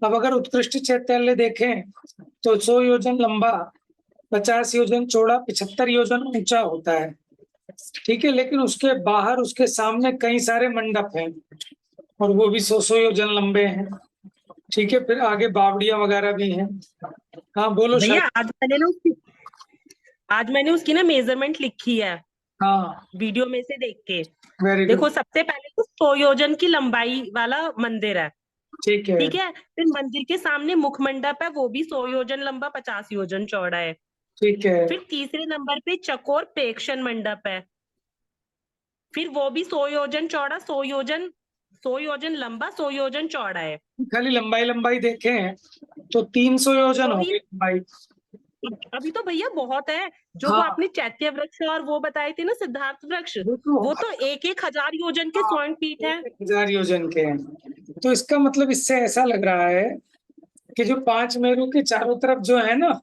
अब अगर उत्कृष्ट चैत्यालय देखें तो 100 योजन लंबा, 50 योजन चौड़ा, 75 योजन ऊंचा होता है। ठीक है, लेकिन उसके बाहर उसके सामने कई सारे मंडप हैं और वो भी 100 योजन लंबे हैं। ठीक है, फिर आगे बावड़िया वगैरह भी हैं। हाँ बोलो भैया शायद। आज मैंने उसकी ना मेजरमेंट लिखी है हाँ, वीडियो में से देख के। वेरी देखो, गुड। सबसे पहले तो 100 योजन की लंबाई वाला मंदिर है। ठीक है। ठीक है, फिर मंदिर के सामने मुख मंडप है, वो भी 100 योजन लंबा, 50 योजन चौड़ा है। ठीक है। फिर तीसरे नंबर पे चकोर प्रेक्षण मंडप है, फिर वो भी 100 योजन चौड़ा, 100 योजन लंबा, 100 योजन चौड़ा है। खाली लंबाई लंबाई देखें तो 300 योजन और होगी ये लंबाई। अभी तो भैया बहुत है। जो वो हाँ, आपने चैत्य वृक्ष और वो बताए थे ना, सिद्धार्थ वृक्ष, देखो, वो तो 1,000 योजन के हाँ, स्वर्ण पीठ है। 1000 योजन के हैं। तो इसका मतलब इससे ऐसा लग रहा है कि जो 5 मेरू के चारों तरफ जो है ना,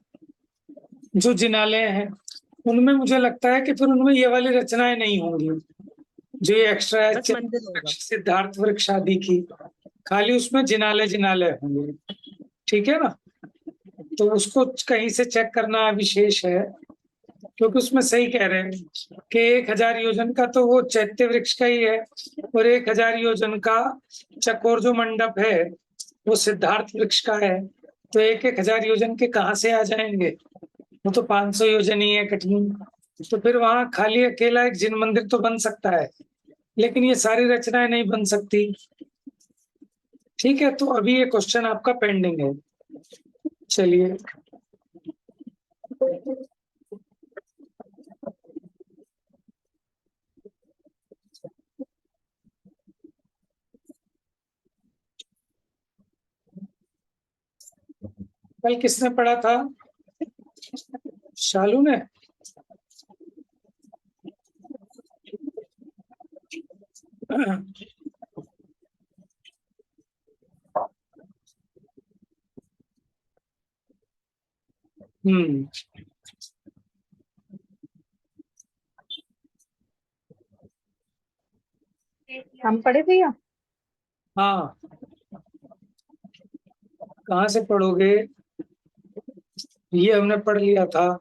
जो जिनालय हैं, उनमें मुझे लगता है कि फिर उनमें ये वाली रचनाएं नहीं होंगी जो ये एक्स्ट्रा है, बस मंदिर होगा। सिद्धार्थ वृक्ष आदि की। खाली उसमें जिनालय जिनालय होंगे। ठीक है ना। तो उसको कहीं से चेक करना विशेष है, क्योंकि उसमें सही कह रहे हैं कि 1000 योजन का तो वो चैत्य वृक्ष का ही है और 1000 योजन का चकोर जो मंडप है वो सिद्धार्थ वृक्ष का है। तो 1000 योजन के कहाँ से आ जाएंगे? वो तो 500 योजन ही है कठिन। तो फिर वहां खाली अकेला एक जिन मंदिर तो बन सकता है, लेकिन ये सारी रचनाएं नहीं बन सकती। ठीक है, तो अभी ये क्वेश्चन आपका पेंडिंग है। चलिए। कल किसने पढ़ा था? शालू ने। हम्म। हम पढ़े भैया? हाँ, कहाँ से पढ़ोगे? ये हमने पढ़ लिया था।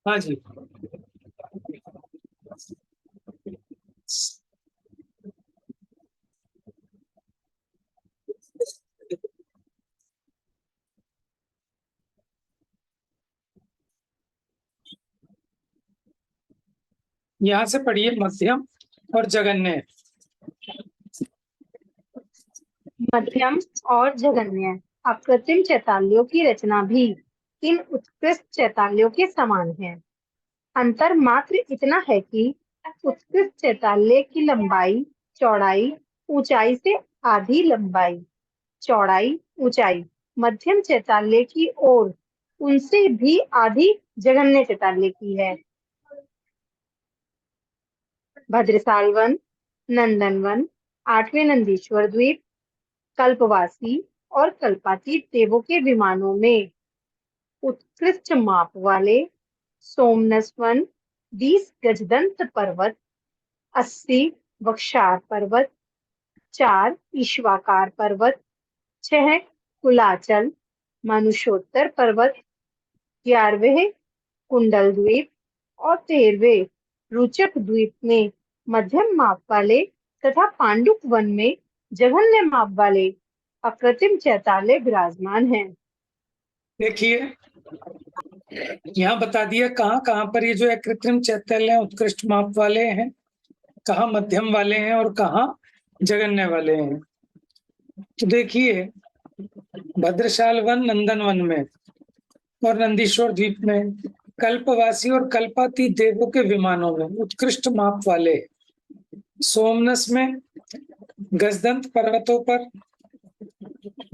हाँ जी। यहाँ से पढ़िए मध्यम और जगन्य। मध्यम और जघन्य अकृत्रिम चैतालियों की रचना भी इन उत्कृष्ट चैतालियों के समान है। अंतर मात्र इतना है कि उत्कृष्ट चैताल्य की लंबाई चौड़ाई ऊंचाई से आधी लंबाई चौड़ाई ऊंचाई मध्यम चैताल्य की ओर उनसे भी आधी जघन्य चैताल्य की है। भद्रसाल वन, नंदन वन, 8वें नंदीश्वर द्वीप, कल्पवासी और कल्पातीत देवों के विमानों में उत्कृष्ट माप वाले सोमनस वन, 20 गजदंत पर्वत, 80 वक्षार पर्वत, 4 ईश्वाकार पर्वत, 6 कुलाचल मनुष्योत्तर पर्वत, 11वें कुंडल द्वीप और 13वें रुचक द्वीप में मध्यम माप वाले तथा पांडुक वन में जघन्य माप वाले अकृत्रिम चैताल्य विराजमान हैं। देखिए, यहाँ बता दिया कहाँ कहाँ पर ये जो है कृत्रिम चैताल्य उत्कृष्ट माप वाले हैं, कहाँ मध्यम वाले हैं और कहाँ जगन्य वाले हैं। तो देखिए, भद्रशाल वन नंदन वन में और नंदीश्वर द्वीप में, कल्पवासी और कल्पातीत देवों के विमानों में उत्कृष्ट माप वाले, सोमनस में गजदंत पर्वतों पर,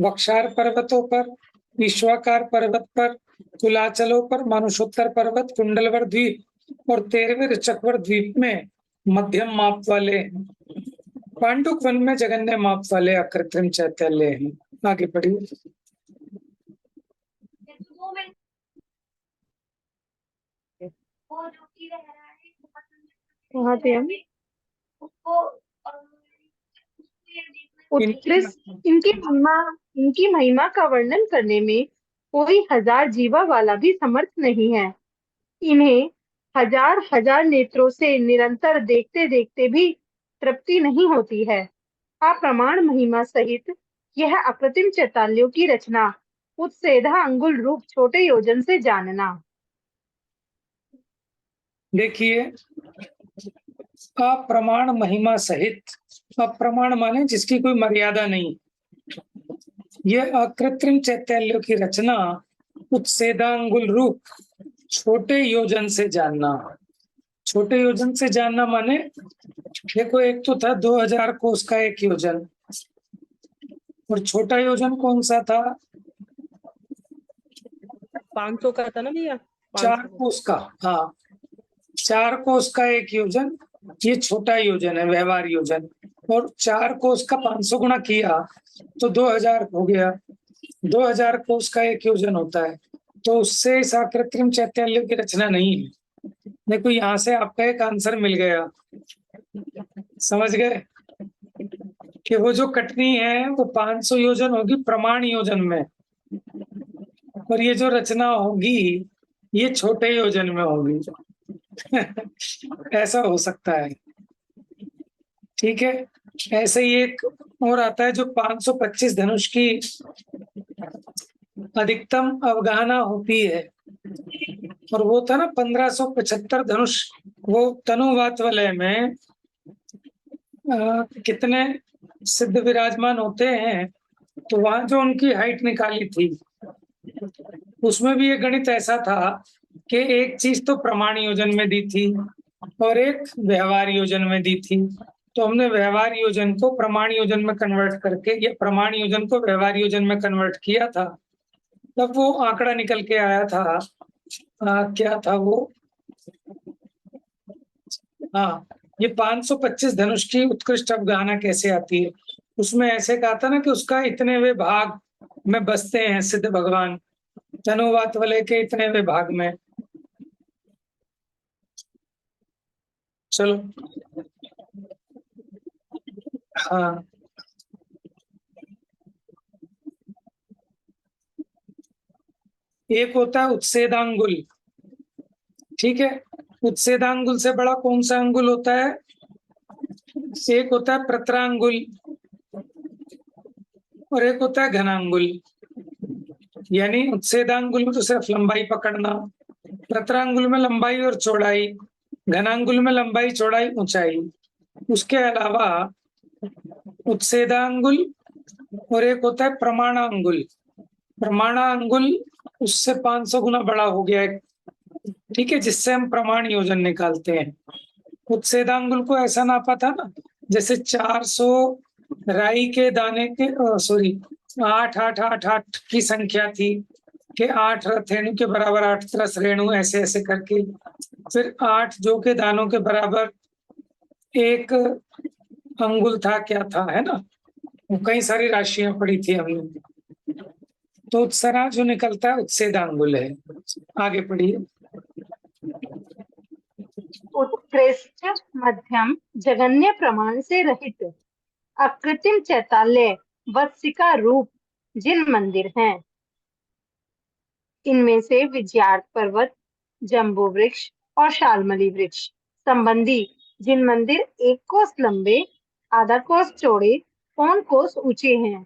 वक्षार पर्वतों पर, विश्वाकार पर्वत पर, कुलाचलों पर, मानुषोत्तर पर्वत, कुंडलवर द्वीप और 13वें ऋचकवर द्वीप में मध्यम माप वाले पांडुक वन में जगन्य माप वाले अकृत्रिम चैत्यालय हैं। आगे पढ़िए। वहाँ पे हम उत्कृष्ट इनकी महिमा का वर्णन करने में कोई हजार जीवा वाला भी समर्थ नहीं है। इन्हें हजार हजार नेत्रों से निरंतर देखते देखते भी तृप्ति नहीं होती है। अप्रमाण महिमा सहित यह अप्रतिम चैताल्यों की रचना उत्सेधा अंगुल रूप छोटे योजन से जानना। देखिए, अप्रमाण महिमा सहित, अप्रमाण माने जिसकी कोई मर्यादा नहीं, यह अकृत्रिम चैत्याल्यों की रचना उत्सेदांगुल रूप छोटे योजन से जानना। छोटे योजन से जानना माने देखो, एक तो था 2000 कोस का एक योजन, और छोटा योजन कौन सा था? 500 का था ना भैया, 4 कोस का। हाँ, 4 कोस का एक योजन, ये छोटा योजन है, व्यवहार योजन। और 4 कोस का 500 गुना किया तो 2000 हो गया। 2000 कोस का एक योजन होता है, तो उससे इस अकृत्रिम चैत्याल्य की रचना नहीं है। देखो, यहाँ से आपका एक आंसर मिल गया। समझ गए कि वो जो कटनी है वो 500 योजन होगी प्रमाण योजन में, और ये जो रचना होगी ये छोटे योजन में होगी। ऐसा हो सकता है, ठीक है। ऐसे ही एक और आता है जो 525 धनुष की अधिकतम अवगाहना होती है, और वो था ना 1575 धनुष। वो तनुवात वलय में कितने सिद्ध विराजमान होते हैं, तो वहां जो उनकी हाइट निकाली थी उसमें भी ये गणित ऐसा था कि एक चीज तो प्रमाण योजन में दी थी और एक व्यवहार योजन में दी थी। तो हमने व्यवहार योजन को प्रमाण योजन में कन्वर्ट करके, या प्रमाण योजन को व्यवहार योजन में कन्वर्ट किया था, तब वो आंकड़ा निकल के आया था। क्या था वो? हाँ, ये 525 धनुष की उत्कृष्ट अवगाहना कैसे आती है, उसमें ऐसे कहा था ना कि उसका इतने वे भाग में बसते हैं सिद्ध भगवान, तनुवात वाले के इतने वे भाग में। चलो, हाँ, एक होता है उत्सेदांगुल, ठीक है। उत्सेदांगुल से बड़ा कौन सा अंगुल होता है? एक होता है प्रतरांगुल और एक होता है घनांगुल। यानी उत्सेदांगुल में तो सिर्फ लंबाई पकड़ना, प्रतरांगुल में लंबाई और चौड़ाई, घनांगुल में लंबाई चौड़ाई ऊंचाई। उसके अलावा उत्सेदांगुल और एक होता है प्रमाणांगुल। प्रमाणांगुल उससे 500 गुना बड़ा हो गया है, ठीक है, जिससे हम प्रमाण योजन निकालते हैं। उत्सेदांगुल को ऐसा नापा था ना, जैसे 400 राई के दाने के, सॉरी, 8 की संख्या थी कि 8 रथेणु के बराबर 8 तरस रेणु, ऐसे ऐसे करके। फिर 8 जौ के दानों के बराबर 1 अंगुल था, क्या था, है ना। कई सारी राशियां पड़ी थी हमने। तो उत्सरा जो निकलता है उत्सेदांगुल है। आगे पढ़िए। उत्कृष्ट मध्यम जगन्य प्रमाण से रहित अकृत्रिम चैताल्य वत्सिका रूप जिन मंदिर हैं, इनमें से विजयार्थ पर्वत, जम्बू वृक्ष और शालमली वृक्ष संबंधी जिन मंदिर 1 कोस लंबे, आधा कोस चौड़े, पौन कोस ऊंचे हैं,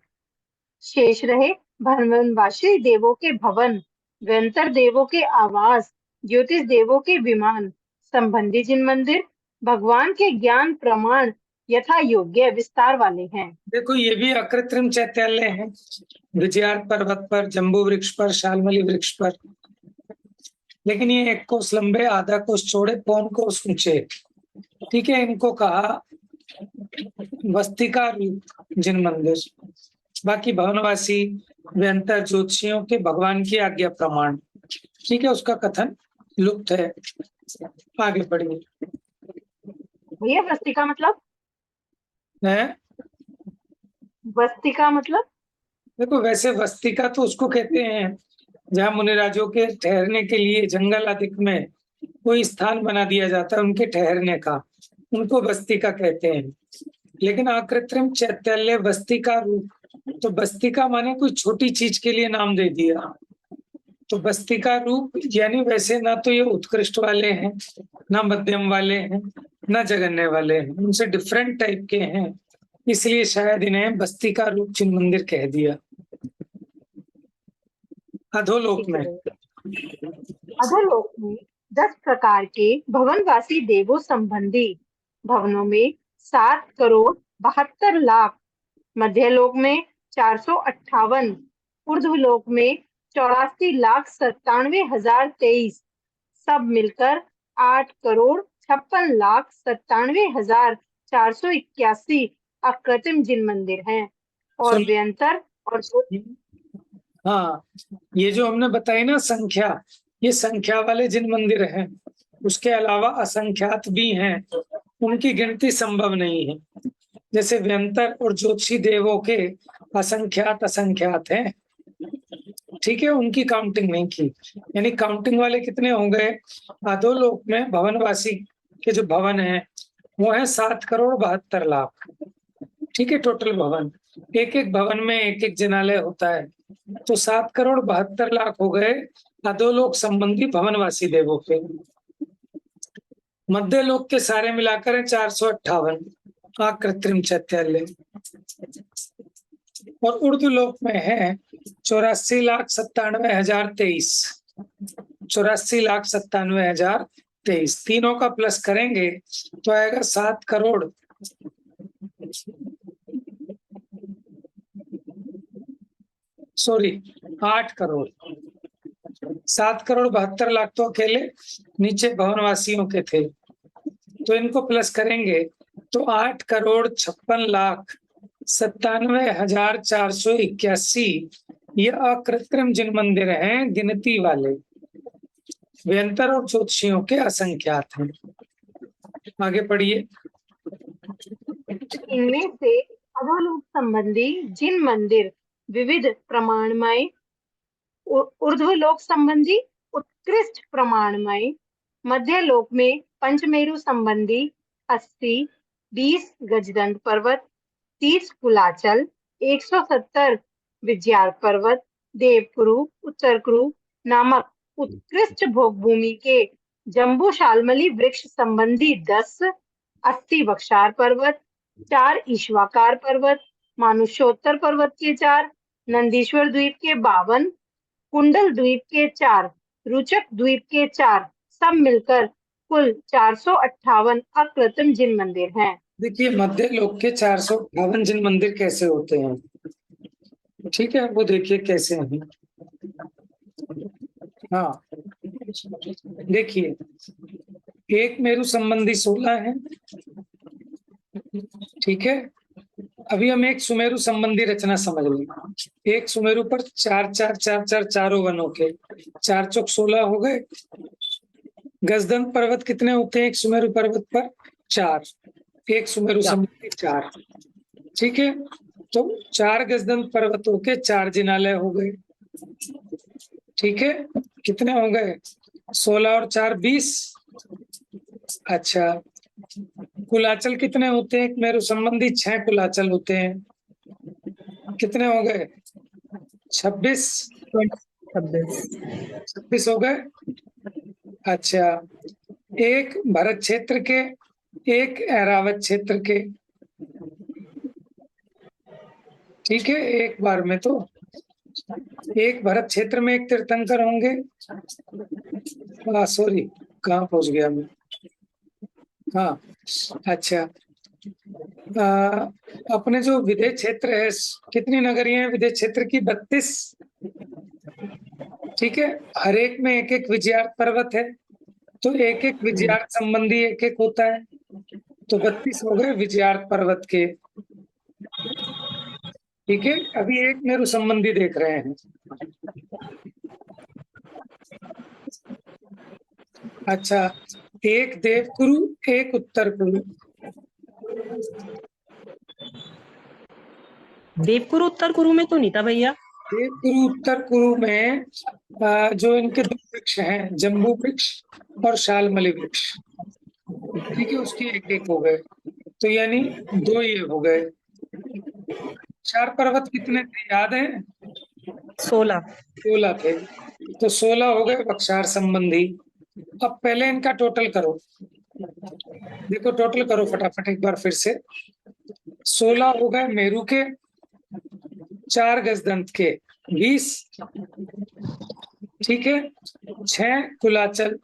शेष रहे भवनवासी देवों के भवन, व्यंतर देवों के आवास, ज्योतिष देवों के विमान संबंधी जिन मंदिर भगवान के ज्ञान प्रमाण यथा योग्य विस्तार वाले हैं। देखो, ये भी अकृत्रिम चैत्यालय है, विजयार्थ पर्वत पर, जम्बू वृक्ष पर, शालमली वृक्ष पर। लेकिन ये 1 कोस लंबे, आधा कोस चौड़े, पौन कोस ऊंचे, ठीक है। इनको कहा वस्तिका रूप जिन मंदिर। बाकी भवनवासी, व्यंतर, ज्योतिषियों के भगवान की आज्ञा प्रमाण, ठीक है, उसका कथन लुप्त है। आगे बढ़िए। भैया वस्तिका मतलब है। वस्तिका मतलब? देखो वैसे वस्तिका तो उसको कहते हैं जहाँ मुनिराजों के ठहरने के लिए जंगल आदि में कोई स्थान बना दिया जाता है उनके ठहरने का, उनको वस्तिका कहते हैं। लेकिन अकृत्रिम चैत्यालय वस्तिका रूप, तो वस्तिका माने कोई छोटी चीज के लिए नाम दे दिया। तो वस्तिका रूप यानी वैसे ना तो ये उत्कृष्ट वाले हैं, ना मध्यम वाले हैं, ना जगन्य वाले हैं, उनसे डिफरेंट टाइप के हैं, इसलिए शायद इन्हें वस्तिका रूप चिन्ह मंदिर कह दिया। अधोलोक ठीक में है। अधोलोक में 10 प्रकार के भवनवासी देवों संबंधी भवनों में 7,72,00,000, मध्यलोक में 458, ऊर्ध्वलोक में 84,97,023, सब मिलकर 8,56,97,481 अकृत्रिम जिन मंदिर हैं। और सुन, व्यंतर और हाँ ये जो हमने बताई ना संख्या, ये संख्या वाले जिन मंदिर हैं, उसके अलावा असंख्यात भी हैं, उनकी गिनती संभव नहीं है। जैसे व्यंतर और ज्योतिषी देवों के असंख्यात असंख्यात हैं, ठीक है, उनकी काउंटिंग नहीं की। यानी काउंटिंग वाले कितने हो गए? अधोलोक में भवनवासी के जो भवन है वो है 7,72,00,000, ठीक है, टोटल भवन। एक एक भवन में एक एक जिनालय होता है, तो 7,72,00,000 हो गए अधोलोक संबंधी भवनवासी देवों के। मध्य लोक के सारे मिलाकर 458 कृत्रिम चैत्यालय, और उर्दू लोक में है 84,97,023, 84,97,023। तीनों का प्लस करेंगे तो आएगा 7 करोड़ 8 करोड़। 7,72,00,000 तो अकेले नीचे भवनवासियों के थे, तो इनको प्लस करेंगे तो 8,56,97,481 ये अकृत्रिम जिन मंदिर हैं, गिनती वाले। व्यंतर और ज्योतिषियों के असंख्यात हैं। आगे पढ़िए। इनमें से अधोलोक संबंधी जिन मंदिर विविध प्रमाणमय, ऊर्ध्वलोक संबंधी उत्कृष्ट प्रमाणमय, मध्यलोक में पंचमेरु संबंधी 80, 20 गजदंड पर्वत, 30 कुलाचल, 170 विजयार पर्वत, देवकुरु, उत्तरकुरु नामक उत्कृष्ट भोग भूमि के जम्बू शालमली वृक्ष संबंधी 10, 80 बक्षार पर्वत, 4 ईश्वाकार पर्वत, मानुष्योत्तर पर्वत के 4, नंदीश्वर द्वीप के 52, कुंडल द्वीप के 4, रुचक द्वीप के 4, सब मिलकर कुल 458 अकृत्रिम जिन मंदिर हैं। देखिए मध्य लोक के 458 जिन मंदिर कैसे होते हैं, ठीक है, वो देखिए कैसे हैं। हाँ देखिए, एक मेरु संबंधी 16 है, ठीक है। अभी हम एक सुमेरु संबंधी रचना समझ लें। एक सुमेरु पर 4 4 4 4 चारों वनों के 4 चौक 16 हो गए। गजदंड पर्वत कितने होते हैं एक सुमेरु पर्वत पर? 4, एक सुमेरु संबंधी 4, ठीक है। तो 4 गजदंड पर्वतों के 4 जिनालय हो गए, ठीक है। कितने हो गए? 16 और 4 20। अच्छा, कुलाचल कितने होते हैं एक मेरु संबंधी? 6 कुलाचल होते हैं, कितने हो गए? 26 हो गए। अच्छा, एक भरत क्षेत्र के, एक ऐरावत क्षेत्र के, ठीक है। एक बार में तो एक भरत क्षेत्र में एक तीर्थंकर होंगे। सॉरी, कहाँ पहुंच गया मैं? हाँ अच्छा, अपने जो विदेश क्षेत्र है, कितनी नगरियां हैं विदेश क्षेत्र की? 32, ठीक है। हर एक में एक एक विजयार्थ पर्वत है, तो एक एक विजयार्थ संबंधी एक एक होता है, तो 32 हो गए विजयार्थ पर्वत के, ठीक है। अभी एक मेरु संबंधी देख रहे हैं। अच्छा, एक देवकुरु, एक उत्तर कुरु, देवकुरु उत्तर कुरु में तो नहीं था भैया। देवकुरु उत्तर कुरु में जो इनके दो वृक्ष हैं, जम्बू वृक्ष और शालमली वृक्ष, ठीक है, उसके एक एक हो गए, तो यानी दो ये हो गए। 4 पर्वत कितने थे याद है? 16। 16 थे, तो 16 हो गए बक्षार संबंधी। अब पहले इनका टोटल करो, देखो टोटल करो फटाफट एक बार फिर से। 16 हो गए मेरू के, 4 गजदंत के 20, ठीक है, 6 कुलाचल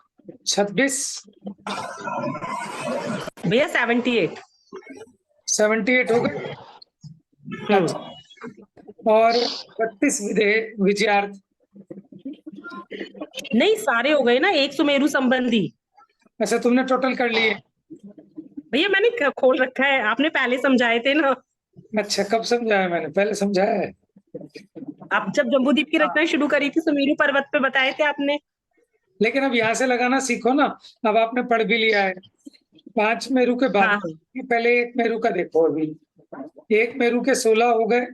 26, भैया 78। 78 हो गए। और 32 विजयार्थ। नहीं सारे हो गए ना, एक सुमेरु संबंधी। अच्छा तुमने टोटल कर लिए? भैया मैंने खोल रखा है, आपने पहले समझाए थे ना। अच्छा कब समझाया मैंने? पहले समझाया है? आप जब जम्बूद्वीप की रचना शुरू करी थी सुमेरु पर्वत पे बताए थे आपने। लेकिन अब यहाँ से लगाना सीखो ना, अब आपने पढ़ भी लिया है। 5 मेरू के बाद हाँ। पहले 1 मेरू का देखो। अभी 1 मेरू के 16 हो गए,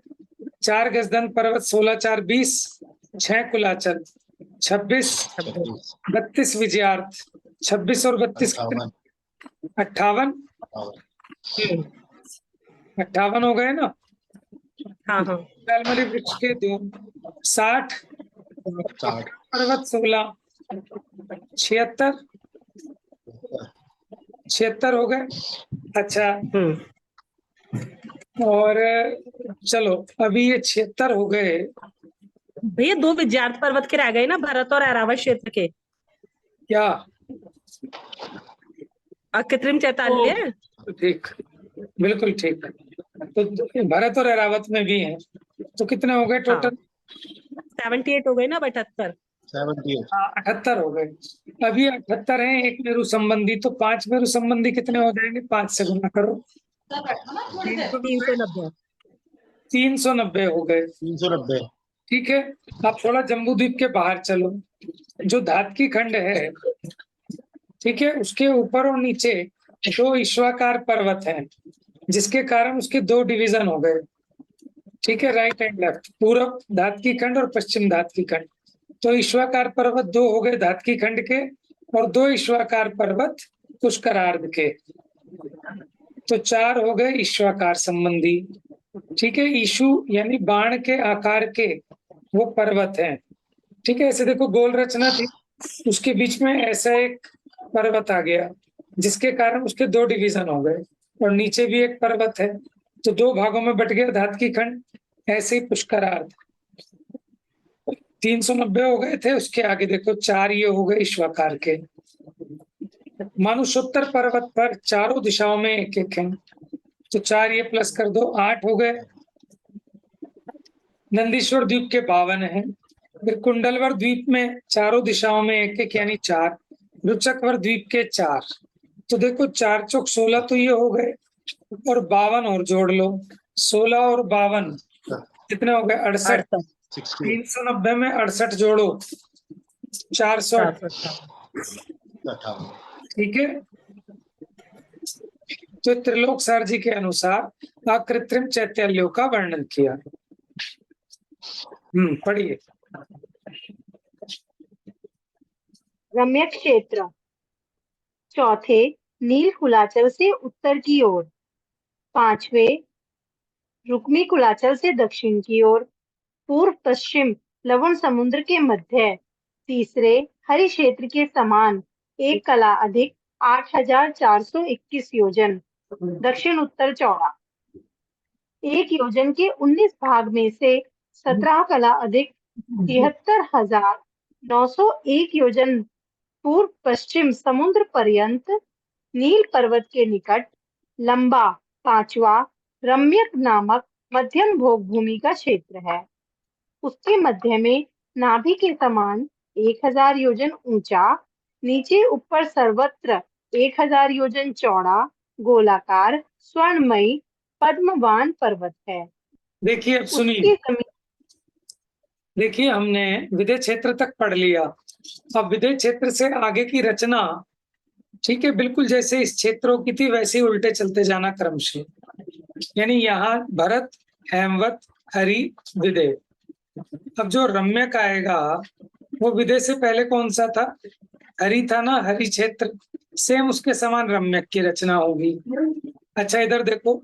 4 गजदंत पर्वत 16 4 20, 6 कुलाचल 26, 32 विजयार्थ, 26 और 32 58 58 हो गए ना। हाँ हाँ। शालमली वृक्ष के 2, 60 पर्वत 16, 76 हो गए। अच्छा और चलो अभी ये 76 हो गए। भैया 2 विजयार्थ पर्वत के रह गए ना, भरत और ऐरावत क्षेत्र के। क्या? कृत्रिम चैताल्य। ठीक, बिल्कुल ठीक। तो भरत और ऐरावत में भी हैं, तो कितने हो गए टोटल? 78 हो गए ना, 78। 78 हो गए। अभी 78 है, 1 मेरू संबंधी, तो 5 मेरू संबंधी कितने हो जाएंगे? 5 से गुना करो। 390। 390 हो गए। 390। ठीक है, अब थोड़ा जम्बूद्वीप के बाहर चलो। जो धातकी खंड है, ठीक है, उसके ऊपर और नीचे 2 ईश्वाकार पर्वत हैं, जिसके कारण उसके 2 डिवीजन हो गए। ठीक है, राइट एंड लेफ्ट, पूर्व धातकी खंड और पश्चिम धातकी खंड। तो ईश्वाकार पर्वत 2 हो गए धातकी खंड के, और 2 ईश्वाकार पर्वत पुष्करार्ध के, तो 4 हो गए ईश्वाकार संबंधी। ठीक है, ईशु यानी बाण के आकार के वो पर्वत हैं। ठीक है, ऐसे देखो गोल रचना थी, उसके बीच में ऐसा एक पर्वत आ गया, जिसके कारण उसके 2 डिवीजन हो गए, और नीचे भी एक पर्वत है, तो 2 भागों में बट गया धातकी खंड। ऐसे ही पुष्करार्ध 390 हो गए थे। उसके आगे देखो 4 ये हो गए ईश्वाकार के। मानुषोत्तर पर्वत पर चारों दिशाओं में एक एक है, तो 4 ये प्लस कर दो, 8 हो गए। नंदीश्वर द्वीप के 52 है। फिर कुंडलवर द्वीप में चारों दिशाओं में एक एक यानी 4। रुचकवर द्वीप के 4, तो देखो 4 चौक 16 तो ये हो गए, और 52 और जोड़ लो, 16 और 52 कितने हो गए? 68। 390 में 68 जोड़ो, 400। ठीक है, तो त्रिलोक सर जी के अनुसार अकृत्रिम चैत्याल्यों का वर्णन किया। पढ़िए। रम्य क्षेत्र। चौथे नील कुलाचल से उत्तर की ओर, 5वें रुक्मी कुलाचल से दक्षिण की ओर, पूर्व पश्चिम लवण समुद्र के मध्य, तीसरे हरि क्षेत्र के समान 1 कला अधिक 8421 योजन, दक्षिण उत्तर चौड़ा। 1 योजन के 19 भाग में से 17 कला अधिक 73,901 योजन पूर्व पश्चिम समुद्र पर्यंत नील पर्वत के निकट लंबा 5वां रम्यक नामक मध्यम भोग भूमि का क्षेत्र है। उसके मध्य में नाभि के समान 1000 योजन ऊंचा, नीचे ऊपर सर्वत्र 1000 योजन चौड़ा गोलाकार स्वर्णमयी पद्मवान पर्वत है। देखिए अब सुनिए, देखिए हमने विदेह क्षेत्र तक पढ़ लिया। अब विदेह क्षेत्र से आगे की रचना, ठीक है, बिल्कुल जैसे इस क्षेत्रों की थी वैसे ही उल्टे चलते जाना क्रमशः। यानी यहाँ भरत हेमवत, हरि, विदेह। अब जो रम्यक आएगा वो विदेह से पहले कौन सा था? हरि था ना, हरि क्षेत्र, सेम उसके समान रम्यक की रचना होगी। अच्छा इधर देखो,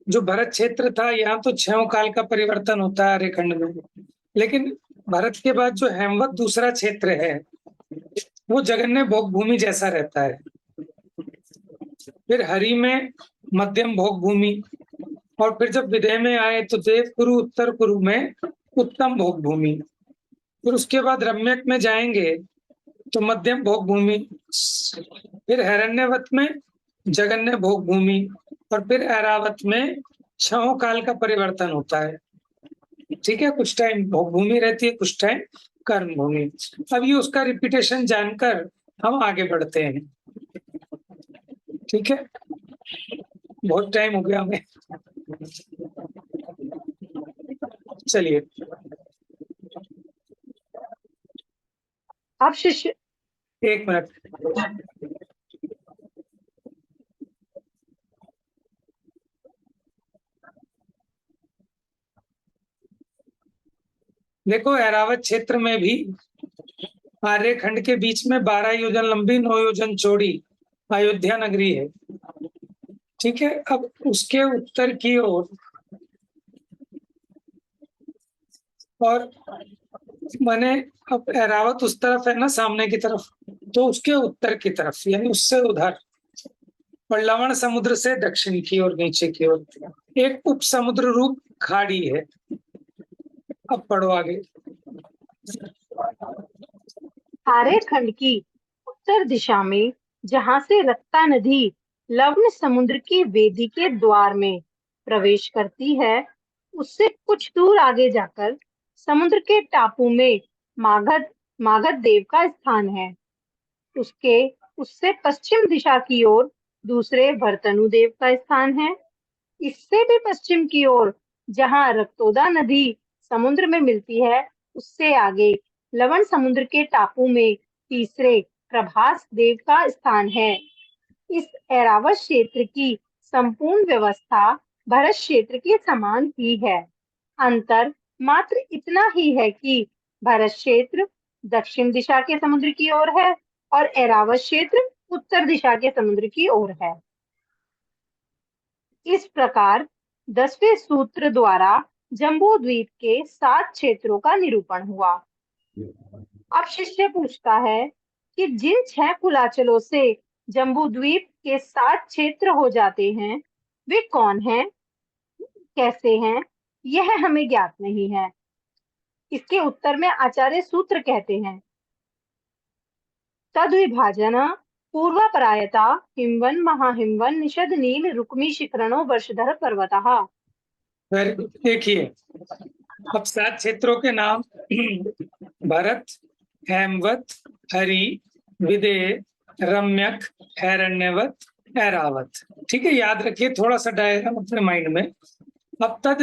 जो भरत क्षेत्र था यहाँ तो 6 काल का परिवर्तन होता है आर्यखंड में, लेकिन भरत के बाद जो हेमवत दूसरा क्षेत्र है वो जगन्य भोग भूमि जैसा रहता है। फिर हरि में मध्यम भोग भूमि, और फिर जब विदेह में आए तो देव कुरु, उत्तर कुरु में उत्तम भोग भूमि। फिर उसके बाद रम्यक में जाएंगे तो मध्यम भोग भूमि, फिर हिरण्यवत में जगन्य भोग भूमि, और फिर ऐरावत में 6 काल का परिवर्तन होता है। ठीक है, कुछ टाइम भोग भूमि रहती है, कुछ टाइम कर्म भूमि। अब ये उसका रिपीटेशन जानकर हम आगे बढ़ते हैं। ठीक है, बहुत टाइम हो गया हमें, चलिए। अब शिष्य 1 मिनट। देखो ऐरावत क्षेत्र में भी आर्यखंड के बीच में 12 योजन लंबी 9 योजन चौड़ी अयोध्या नगरी है। ठीक है, अब उसके उत्तर की ओर और माने अब ऐरावत उस तरफ है ना, सामने की तरफ, तो उसके उत्तर की तरफ यानी उससे उधर, और लवण समुद्र से दक्षिण की ओर, नीचे की ओर एक उप समुद्र रूप खाड़ी है। अब पढ़ो आगे। आर्यखंड की उत्तर दिशा में जहां से रक्ता नदी लवण समुद्र की वेदी के द्वार में प्रवेश करती है, उससे कुछ दूर आगे जाकर समुद्र के टापू में मागध देव का स्थान है। उससे पश्चिम दिशा की ओर दूसरे भरतनु देव का स्थान है। इससे भी पश्चिम की ओर जहां रक्तोदा नदी समुद्र में मिलती है, उससे आगे लवण समुद्र के टापू में तीसरे प्रभास देव का स्थान है। इस ऐरावत क्षेत्र की संपूर्ण व्यवस्था भरत क्षेत्र के समान ही है। अंतर मात्र इतना ही है कि भरत क्षेत्र दक्षिण दिशा के समुद्र की ओर है और ऐरावत क्षेत्र उत्तर दिशा के समुद्र की ओर है। इस प्रकार 10वें सूत्र द्वारा जम्बू द्वीप के 7 क्षेत्रों का निरूपण हुआ। अब शिष्य पूछता है कि जिन 6 कुलाचलों से जम्बू द्वीप के 7 क्षेत्र हो जाते हैं, वे कौन हैं, कैसे हैं, यह हमें ज्ञात नहीं है। इसके उत्तर में आचार्य सूत्र कहते हैं, तद विभाजन पूर्वापरायता हिमवन महाहिमवन निषद नील रुक्मी शिखरणो वर्षधर पर्वतः। देखिए, अब 7 क्षेत्रों के नाम भरत, हेमवत, हरि, विदेह, रम्यक, हिरण्यवत, ऐरावत। ठीक है, याद रखिए थोड़ा सा डायग्राम अपने माइंड में। अब तद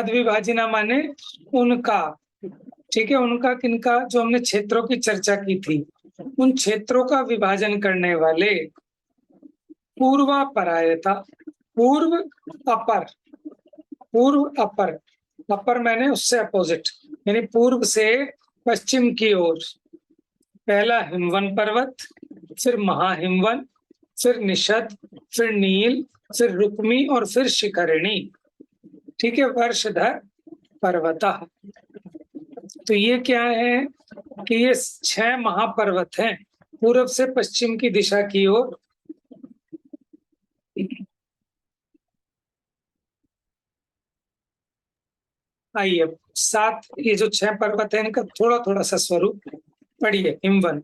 विभाजिना माने उनका। ठीक है, उनका किनका? जो हमने क्षेत्रों की चर्चा की थी, उन क्षेत्रों का विभाजन करने वाले पूर्वापरायता, पूर्व अपर, पूर्व अपर, अपर मैंने उससे अपोजिट, यानी पूर्व से पश्चिम की ओर। पहला हिमवन पर्वत, फिर महाहिमवन, फिर निषद, फिर नील, फिर रुक्मी और फिर शिखरिणी। ठीक है, वर्षधर पर्वतः। तो ये क्या है कि ये 6 महापर्वत हैं पूर्व से पश्चिम की दिशा की ओर। आइए 7, ये जो 6 पर्वत है इनका थोड़ा थोड़ा सा स्वरूप पढ़िए। हिमवन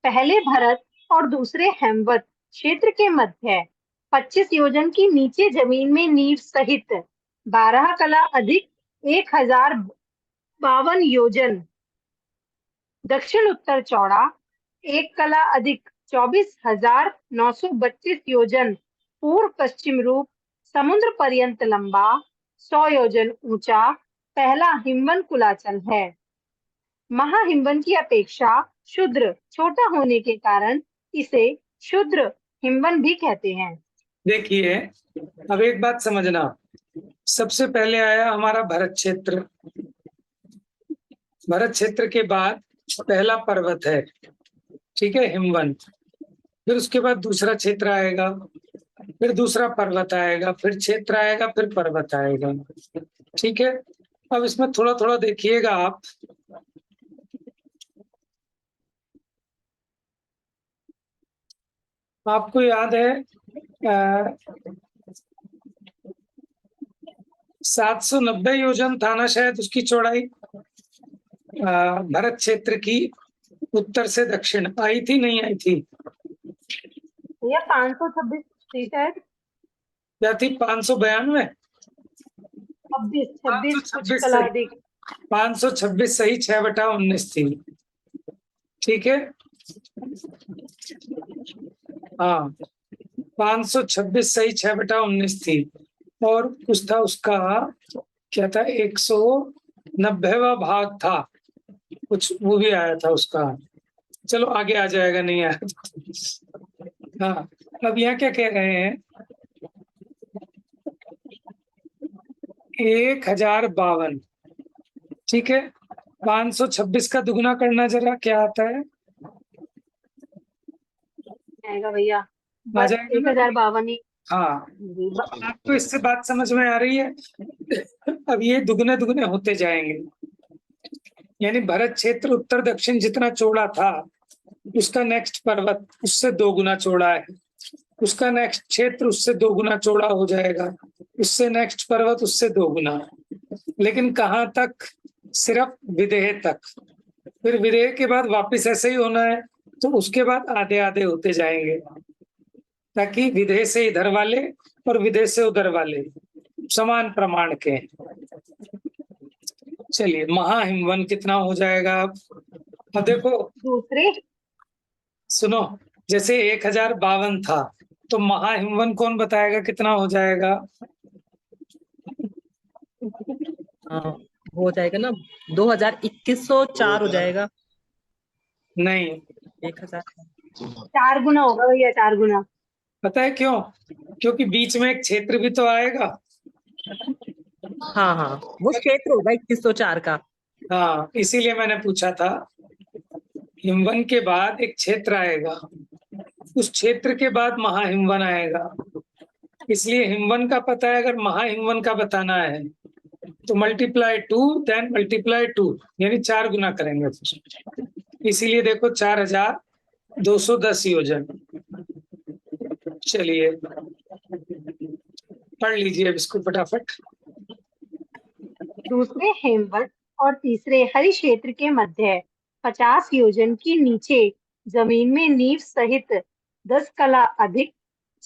पहले भरत और दूसरे हेमवत क्षेत्र के मध्य 25 योजन की नीचे जमीन में नींव सहित 12 कला अधिक 1052 योजन दक्षिण उत्तर चौड़ा, 1 कला अधिक 24,932 योजन पूर्व पश्चिम रूप समुद्र पर्यंत लंबा, 100 योजन ऊंचा पहला हिमवन कुलाचल है। महाहिमवन की अपेक्षा क्षुद्र छोटा होने के कारण इसे क्षुद्र हिमवन भी कहते हैं। देखिए, अब एक बात समझना, सबसे पहले आया हमारा भरत क्षेत्र। भरत क्षेत्र के बाद पहला पर्वत है, ठीक है, हिमवन। फिर उसके बाद दूसरा क्षेत्र आएगा, फिर दूसरा पर्वत आएगा, फिर क्षेत्र आएगा, फिर पर्वत आएगा, ठीक है। अब इसमें थोड़ा थोड़ा देखिएगा आप। आपको याद है 790 योजन था ना शायद उसकी चौड़ाई, भरत क्षेत्र की, उत्तर से दक्षिण। आई थी, नहीं आई थी? भैया 526 थी शायद। क्या थी? 592? 26 26 कुछ 526 कला सही, अधिक। 526 सही, 6/19 थी, ठीक है। हाँ, 526 सही, 6/19 थी। और कुछ था उसका, क्या था, 190वां भाग था कुछ, वो भी आया था उसका। चलो आगे आ जाएगा, नहीं आया तो। हाँ, अब यहाँ क्या कह रहे हैं, 1052, ठीक है। 526 का दुगना करना जरा, क्या आता है? आएगा भैया, आ बस जाएगा ना? 1052 ही। हाँ, जी, आपको इससे बात समझ में आ रही है? अब ये दुगने दुगने होते जाएंगे, यानी भरत क्षेत्र उत्तर दक्षिण जितना चौड़ा था, उसका नेक्स्ट पर्वत उससे 2 गुना चौड़ा है, उसका नेक्स्ट क्षेत्र उससे 2 गुना चौड़ा हो जाएगा, उससे नेक्स्ट पर्वत उससे 2 गुना। लेकिन कहाँ तक? सिर्फ विदेह तक। फिर विदेह के बाद वापस ऐसे ही होना है, तो उसके बाद आधे आधे होते जाएंगे, ताकि विदेह से इधर वाले और विदेह से उधर वाले समान प्रमाण के। चलिए, महाहिमवन कितना हो जाएगा? अब देखो, दूसरे सुनो, जैसे 1052 था, तो महाहिमवन कौन बताएगा कितना हो जाएगा? हाँ, हो जाएगा ना, 2104 हो जाएगा। नहीं, 1000। 4 गुना होगा भैया, 4 गुना। पता है क्यों? क्योंकि बीच में एक क्षेत्र भी तो आएगा। हाँ हाँ, वो क्षेत्र होगा 2104 का। हाँ, इसीलिए मैंने पूछा था। हिमवन के बाद एक क्षेत्र आएगा, उस क्षेत्र के बाद महाहिमवन आएगा। इसलिए हिमवन का पता है, अगर महाहिमवन का बताना है तो मल्टीप्लाई 2, देन मल्टीप्लाई 2, यानी 4 गुना करेंगे। इसीलिए देखो, 4210 योजन। चलिए पढ़ लीजिए अब इसको फटाफट। दूसरे हेमवत और तीसरे हरि क्षेत्र के मध्य 50 योजन की नीचे जमीन में नींव सहित 10 कला अधिक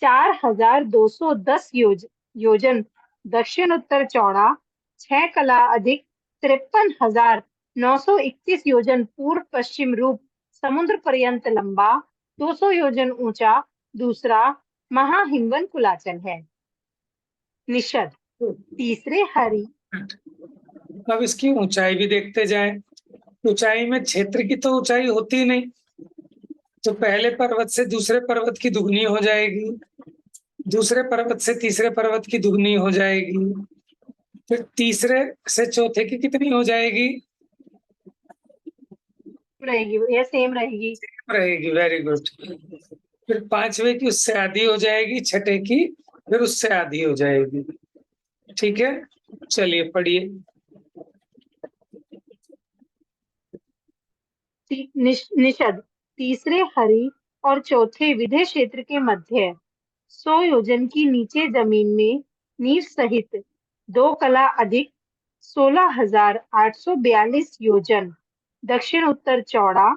4210 योजन दक्षिण उत्तर चौड़ा, 6 कला अधिक 53,931 योजन पूर्व पश्चिम रूप समुद्र पर्यंत लंबा, 200 योजन ऊंचा दूसरा महाहिमवन कुलाचल है। निषद तीसरे हरि अब इसकी ऊंचाई भी देखते जाएं। ऊंचाई में क्षेत्र की तो ऊंचाई होती नहीं, तो पहले पर्वत से दूसरे पर्वत की दुगनी हो जाएगी, दूसरे पर्वत से तीसरे पर्वत की दुगनी हो जाएगी, फिर तीसरे से चौथे की कितनी हो जाएगी? रहेगी, यह सेम रहेगी। रहेगी, वेरी गुड। फिर पांचवे की उससे आधी हो जाएगी, छठे की फिर उससे आधी हो जाएगी, ठीक है। चलिए पढ़िए। निषद तीसरे हरि और चौथे विदेह क्षेत्र के मध्य 100 योजन की नीचे जमीन में नींव सहित 2 कला अधिक 16,842 योजन दक्षिण उत्तर चौड़ा,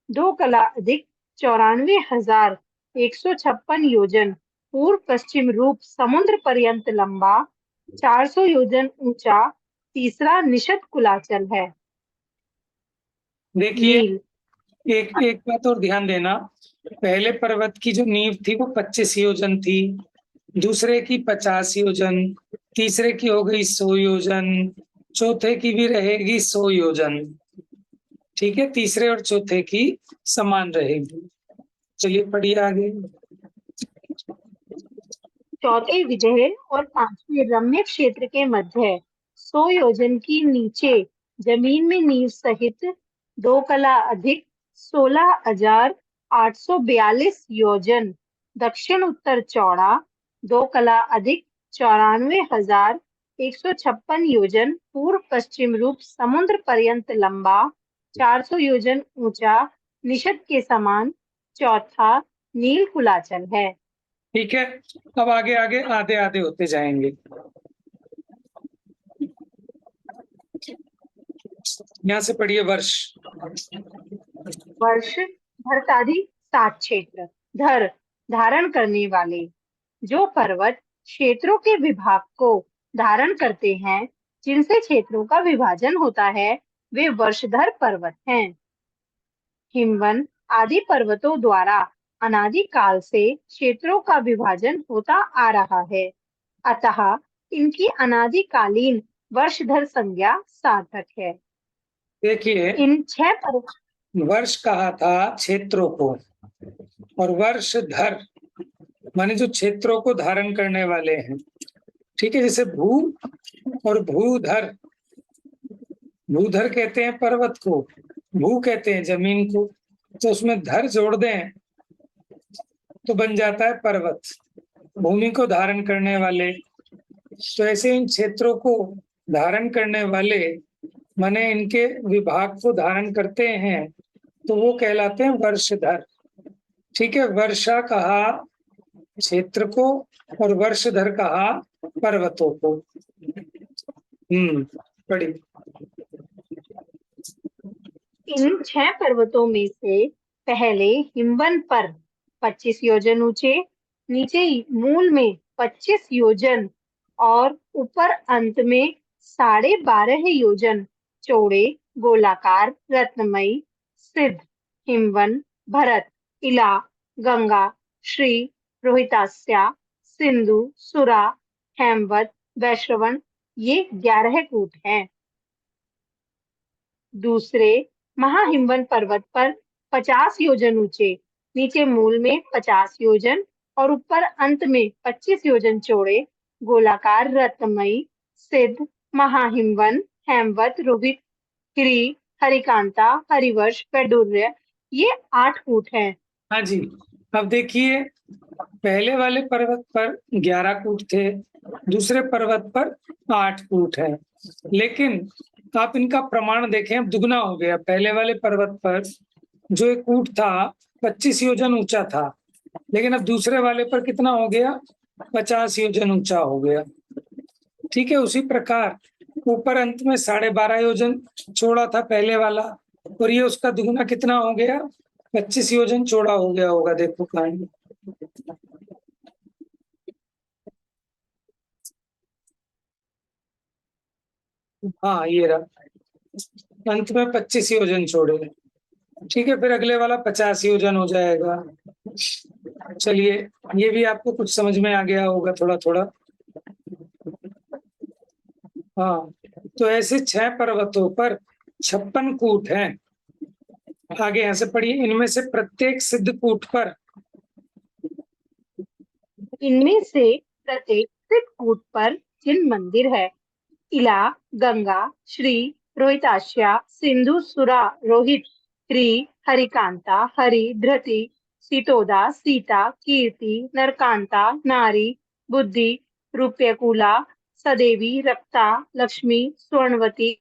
2 कला अधिक 94,156 योजन पूर्व पश्चिम रूप समुद्र पर्यंत लंबा, 400 योजन ऊंचा तीसरा निषद कुलाचल है। देखिए, नील एक एक बात और ध्यान देना, पहले पर्वत की जो नींव थी वो 25 योजन थी, दूसरे की 50 योजन, तीसरे की हो गई 100 योजन, चौथे की भी रहेगी 100 योजन, ठीक है। तीसरे और चौथे की समान रहेगी। चलिए पढ़िए आगे। चौथे विजय और पांचवें रम्य क्षेत्र के मध्य 100 योजन की नीचे जमीन में नींव सहित 2 कला अधिक 16,842 योजन दक्षिण उत्तर चौड़ा 2 कला अधिक 94,156 योजन पूर्व पश्चिम रूप समुद्र पर्यंत लंबा 400 योजन ऊंचा निषद के समान चौथा नील कुलाचल है। ठीक है, अब आगे आगे आधे आधे होते जाएंगे। यहाँ से पढ़िए वर्ष। वर्ष धरताधि 7 क्षेत्र। धर धारण करने वाले, जो पर्वत क्षेत्रों के विभाग को धारण करते हैं, जिनसे क्षेत्रों का विभाजन होता है, वे वर्षधर पर्वत हैं। हिमवन आदि पर्वतों द्वारा अनादि काल से क्षेत्रों का विभाजन होता आ रहा है, अतः इनकी अनादिकालीन वर्षधर संज्ञा सार्थक है। देखिए, इन 6 पर्वत वर्ष कहा था क्षेत्रों को, और वर्षधर माने जो क्षेत्रों को धारण करने वाले हैं। ठीक है, जैसे भू और भूधर। भूधर कहते हैं पर्वत को, भू कहते हैं जमीन को, तो उसमें धर जोड़ दें तो बन जाता है पर्वत, भूमि को धारण करने वाले। तो ऐसे इन क्षेत्रों को धारण करने वाले माने इनके विभाग को धारण करते हैं, तो वो कहलाते हैं वर्षधर। ठीक है, वर्षा कहा क्षेत्र को और वर्षधर कहा पर्वतों को। पढ़ी। इन 6 पर्वतों में से पहले हिमवन पर 25 योजन ऊंचे, नीचे मूल में 25 योजन और ऊपर अंत में 12.5 योजन चौड़े गोलाकार रत्नमयी सिद्ध हिमवन भरत, इला, गंगा, श्री, रोहितास्या, सिंधु, सुरा, हेमवत, वैश्रवण ये 11 कूट हैं। दूसरे महाहिमवन पर्वत पर 50 योजन ऊंचे, नीचे मूल में 50 योजन और ऊपर अंत में 25 योजन चौड़े गोलाकार रत्नमयी सिद्ध महाहिमवन हेमवत, रोहित, गिरि, हरिकांता, हरिवर्ष, वैडूर्य ये 8 कूट हैं। हाँ जी, अब देखिए, पहले वाले पर्वत पर 11 कूट थे, दूसरे पर्वत पर 8 कूट है, लेकिन आप इनका प्रमाण देखें, अब दुगना हो गया। पहले वाले पर्वत पर जो एक कूट था 25 योजन ऊंचा था, लेकिन अब दूसरे वाले पर कितना हो गया, 50 योजन ऊंचा हो गया। ठीक है, उसी प्रकार ऊपर अंत में 12.5 योजन चौड़ा था पहले वाला, और ये उसका दुगना कितना हो गया, 25 योजन चौड़ा हो गया होगा। देखो कहानी, हाँ ये रहा, अंत में 25 योजन चौड़े। ठीक है, फिर अगले वाला 50 योजन हो जाएगा। चलिए, ये भी आपको कुछ समझ में आ गया होगा थोड़ा थोड़ा। हाँ, तो ऐसे 6 पर्वतों पर 56 कूट हैं। आगे यहाँ से पढ़िए, इनमें से प्रत्येक सिद्ध कूट पर इनमें से प्रत्येक सिद्ध कूट पर जिन मंदिर है, इला, गंगा, श्री, रोहिताश्या, सिंधु, सुरा, रोहित, ह्री, हरिकांता, हरि, धृति, सीतोदा, सीता, कीर्ति, नरकांता, नारी, बुद्धि, रूप्यकूला, सदेवी, रक्ता, लक्ष्मी, स्वर्णवती,